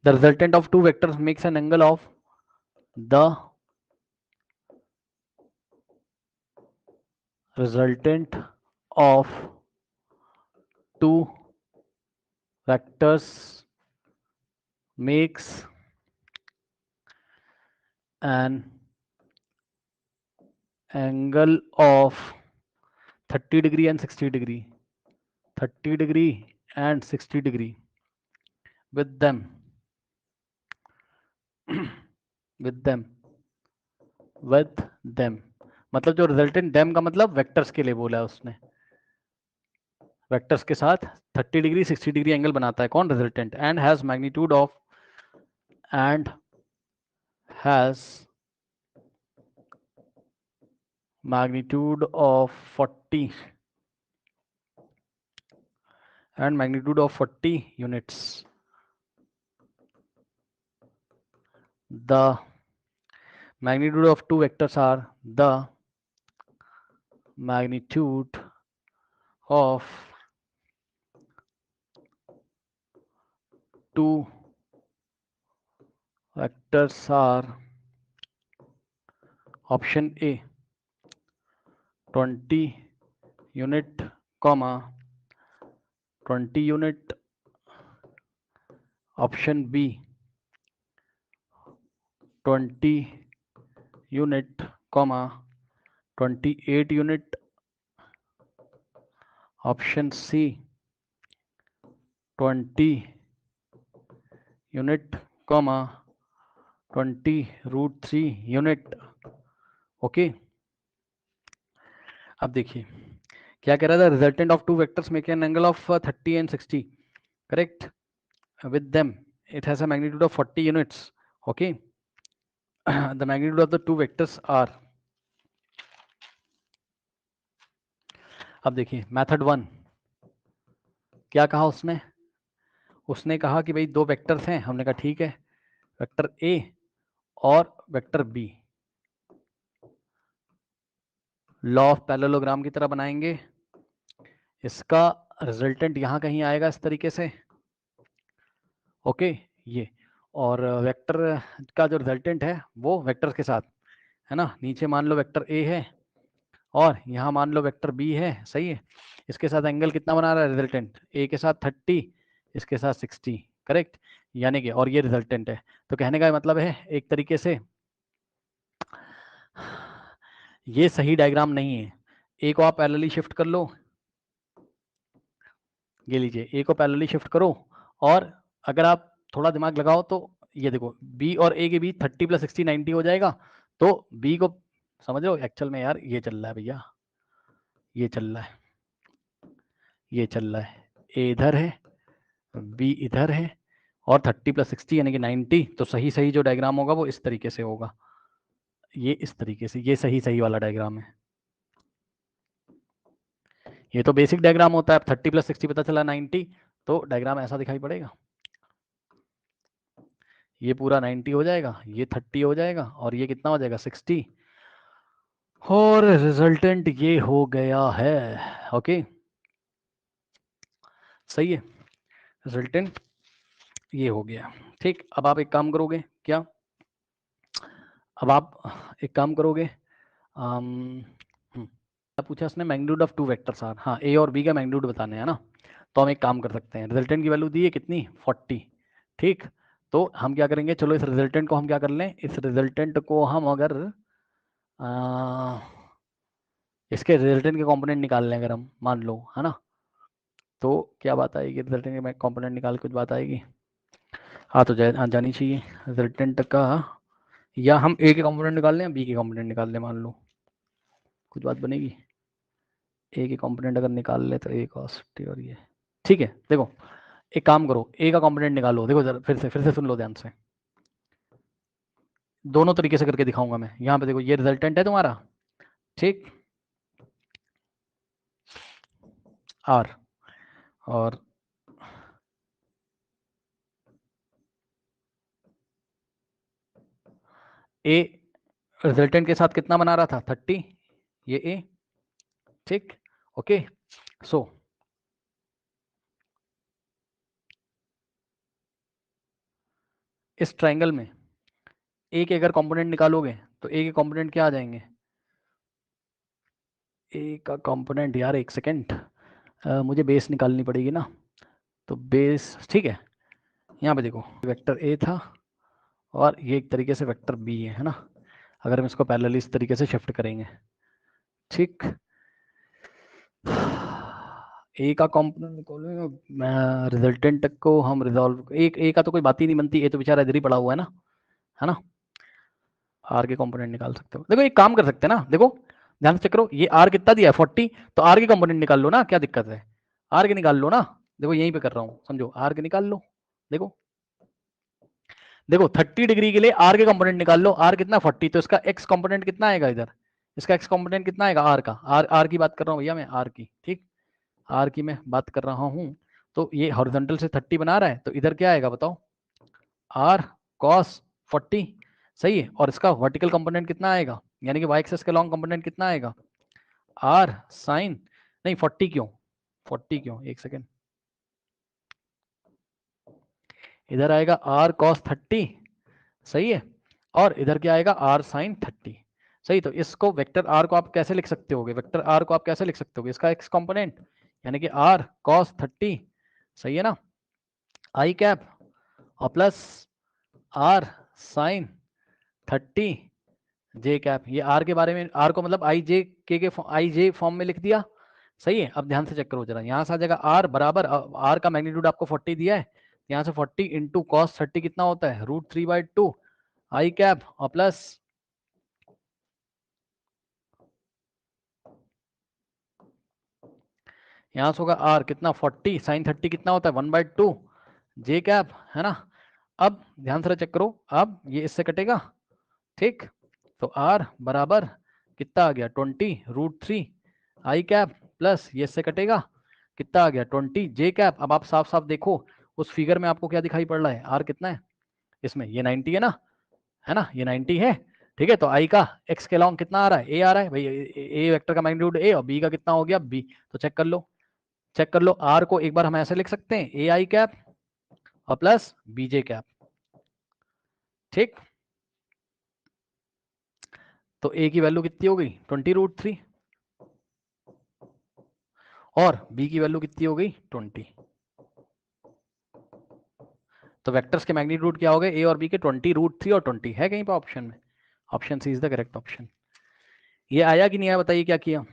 The resultant of two vectors makes an angle of the resultant of two vectors makes an angle of 30 degree and 60 degree, 30 degree and 60 degree with them with them with them, मतलब जो resultant dam का मतलब vectors के लिए बोला है उसने, vectors के साथ 30 डिग्री 60 डिग्री एंगल बनाता है कौन, resultant, and has magnitude of and has magnitude of 40 and magnitude of 40 units. The magnitude of two vectors are the magnitude of two vectors are option A 20 unit comma 20 unit, option B 20 unit comma 28 unit, option C 20 unit comma 20√3 unit. Okay, अब देखिए क्या कह रहा था, resultant of two vectors make an angle of 30 and 60, correct, with them it has a magnitude of 40 units. Okay, the magnitude of the two vectors are, अब देखिए method 1 क्या कहा उसने, उसने कहा कि भाई दो वेक्टर्स हैं, हमने कहा ठीक है, वेक्टर ए और vector B, law of parallelogram की तरह बनाएंगे, इसका रिजल्टेंट यहां कहीं आएगा इस तरीके से, ओके ये, और वेक्टर का जो रिजल्टेंट है वो वेक्टर के साथ है ना, नीचे मान लो वेक्टर ए है और यहाँ मान लो वेक्टर बी है, सही है, इसके साथ एंगल कितना बना रहा है रिजल्टेंट, ए के साथ 30, इसके साथ 60, करेक्ट, यानी कि, और ये रिजल्टेंट है, तो कहने का मतलब है एक तरीके से ये सही डायग्राम नहीं है, ए को आप पैरेलली शिफ्ट कर लो, ये लीजिए ए को पैरेलली शिफ्ट करो, और अगर आप थोड़ा दिमाग लगाओ तो ये देखो बी और ए के बीच 30 + 60 90 हो जाएगा, तो बी को समझ लो एक्चुअल में यार ये चल रहा है भैया, ये चल रहा है, ये चल रहा है, ए इधर है बी इधर है और 30 + 60 यानी कि 90, तो सही सही जो डायग्राम होगा वो इस तरीके से होगा, ये इस तरीके से, ये सही सही वाला डायग्राम है, ये तो बेसिक डायग्राम होता है, अब 30 + 60 पता चला 90, तो डायग्राम ऐसा दिखाई पड़ेगा, ये पूरा 90 हो जाएगा, ये 30 हो जाएगा और ये कितना हो जाएगा 60, और रिजल्टेंट ये हो गया है। ओके सही है, रिजल्टेंट ये हो गया, ठीक। अब आप एक काम करोगे क्या, अब आप एक काम करोगे, पूछा उसने magnitude of two vectors are, हाँ ए और बी का मैग्नीट्यूड बताने हैं ना, तो हम एक काम कर सकते हैं, रिजल्टेंट की वैल्यू दी है कितनी 40, ठीक, तो हम क्या करेंगे, चलो इस रिजल्टेंट को हम क्या कर लें, इस रिजल्टेंट को हम अगर इसके रिजल्टेंट के कंपोनेंट निकाल लें अगर हम, मान लो है ना, तो क्या बात आएगी, रिजल्टेंट के कंपोनेंट निकाल कुछ बात आएगी, हाँ तो जानी चाहिए रिजल्टेंट का, या हम ए के कंपोनेंट निकाल लें या बी के कंपोनेंट निकाल लें, मान लो कुछ बात बनेगी, ए के कंपोनेंट अगर निकाल ले तो ए cos t और ये, ठीक है, देखो एक काम करो, ए का कंपोनेंट निकालो, देखो जरा फिर से सुन लो ध्यान से, दोनों तरीके से करके दिखाऊंगा मैं, यहाँ पे देखो ये रिजल्टेंट है तुम्हारा, ठीक, आर, और ए रिजल्टेंट के साथ कितना बना रहा था 30, ये ए, ठीक, ओके, सो इस ट्राइंगल में ए के अगर कंपोनेंट निकालोगे तो ए के कंपोनेंट क्या आ जाएंगे? ए का कंपोनेंट, यार एक सेकेंड, मुझे बेस निकालनी पड़ेगी ना, तो बेस ठीक है, यहाँ पे देखो वेक्टर ए था और ये एक तरीके से वेक्टर बी है ना, अगर हम इसको पैरेलली इस तरीके से शिफ्ट करेंगे, ठीक, ए का कंपोनेंट निकालो, रिजल्टेंट को हम रिजॉल्व, एक ए का तो कोई बात ही नहीं बनती, ए तो बेचारा इधर ही पड़ा हुआ है ना, आर के कंपोनेंट निकाल सकते हो। देखो एक काम कर सकते हैं ना, देखो ध्यान से चेक करो, ये आर कितना दिया है 40, तो आर के कंपोनेंट निकाल लो ना, क्या दिक्कत है, आर के निकाल लो ना, देखो यहीं पे कर रहा हूं, समझो आर के निकाल लो, देखो देखो 30 डिग्री के लिए आर के कंपोनेंट निकाल लो, आर कितना 40, तो इसका एक्स कंपोनेंट कितना आएगा इधर, इसका एक्स कंपोनेंट कितना आएगा आर का, आर आर की बात कर रहा हूँ भैया मैं, आर की, ठीक, आर की मैं बात कर रहा हूँ, तो ये हॉरिजॉन्टल से 30 बना रहा है, तो इधर क्या आएगा बताओ, आर कॉस 40, सही है, और इसका वर्टिकल कंपोनेंट कितना आएगा, यानी कि वाई एक्सिस के लॉन्ग कंपोनेंट कितना आएगा, आर साइन, नहीं 40 क्यों, 40 क्यों, एक सेकेंड, इधर आएगा आर कॉस 30, सही है, और इधर क्या आएगा आर साइन 30, सही, तो इसको वेक्टर आर को आप कैसे लिख सकते होगे, वेक्टर आर को आप कैसे लिख सकते होगे, इसका एक्स कंपोनेंट यानी कि आर कॉस 30, सही है ना, आई कैप और plus r sine 30 j cap, ये आर के बारे में, आर को मतलब आई जे के आई जे फॉर्म में लिख दिया, सही है। अब ध्यान से चेक करो जरा, यहाँ से आ जाएगा आर बराबर, आर का मैग्नीट्यूड आपको 40 दिया है, यहाँ से 40 इंटू कॉस 30 कितना होता है, √3/2 आई कैप और प्लस यहाँ से होगा आर कितना 40 साइन 30 कितना होता है 1/2 जे कैप, है ना। अब ध्यान से चेक करो, अब ये इससे कटेगा, ठीक, तो आर बराबर कितना आ गया 20√3 आई कैप प्लस ये इससे कटेगा, कितना आ गया 20 जे कैप। अब आप साफ साफ देखो उस फिगर में आपको क्या दिखाई पड़ रहा है, आर कितना है इसमें, ये 90 है ना, ये 90 है, ठीक है, तो आई का एक्स के लॉन्ग कितना आ रहा है, ए आ रहा है भाई, ए वेक्टर का मैग्नीट्यूड ए और बी का कितना हो गया बी, तो चेक कर लो, चेक कर लो, आर को एक बार हम ऐसे लिख सकते हैं ए आई कैप और प्लस बीजे कैप, ठीक, तो ए की वैल्यू कितनी हो गई 20√3 और बी की वैल्यू कितनी हो गई 20, तो वेक्टर्स के मैग्नीट्यूड क्या हो गए ए और बी के 20√3 और 20 है कहीं पर ऑप्शन में, option C is the correct option. ये आया कि नहीं आया बताइए क्या किया।